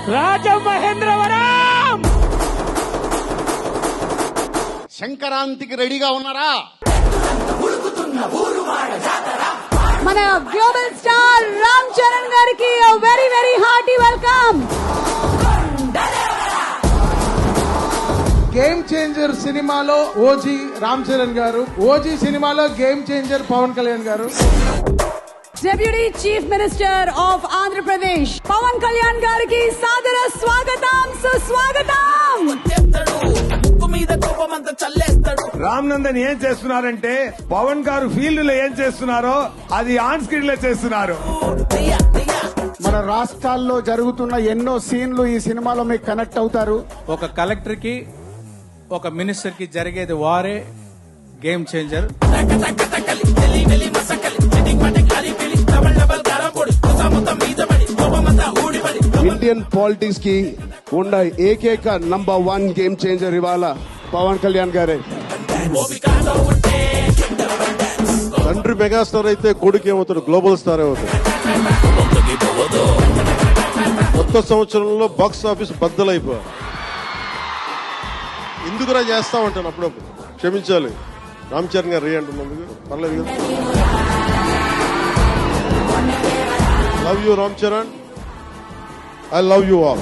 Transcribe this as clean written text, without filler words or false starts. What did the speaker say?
రాజమహేంద్రవరం సంక్రాంతికి రెడీగా ఉన్నారా? మన గ్లోబల్ స్టార్ రామ్ చరణ్ గారికి very very hearty welcome. Game changer సినిమాలో ఓజీ రామ్ చరణ్ గారు, ఓజీ సినిమాలో గేమ్ చేంజర్ పవన్ కళ్యాణ్ గారు. Deputy chief minister of Andhra Pradesh Pawan Kalyan గారికి సాదర స్వాగతం, సుస్వాగతం. రామ్ నందన్ ఏం చేస్తున్నారంటే పవన్ గారు ఫీల్డ్ లో ఏం చేస్తున్నారో అది ఆన్ స్క్రీన్ లో చేస్తున్నారు. మన రాష్ట్రాల్లో జరుగుతున్న ఎన్నో సీన్లు ఈ సినిమాలో మీకు కనెక్ట్ అవుతారు. ఒక కలెక్టర్ కి ఒక మినిస్టర్ కి జరిగేది వారే గేమ్ చేంజర్. ఇండియన్ పాలిటిక్స్ కి ఉన్న ఏకైక నంబర్ 1 గేమ్ చేంజర్ ఇవాళ పవన్ కళ్యాణ్ గారే. తండ్రి మెగాస్టార్ అయితే కొడుకు ఏమవుతాడు, గ్లోబల్ స్టార్ అవుతాడు. కొత్త సంవత్సరంలో బాక్స్ ఆఫీస్ బద్దలైపోయారు. ఎందుకురా చేస్తామంటాను అప్పుడప్పుడు. క్షమించాలి రామ్ చరణ్ గారు అంటున్నందుకు. పర్లేదు కదా. Love you Ram Charan. I love you all.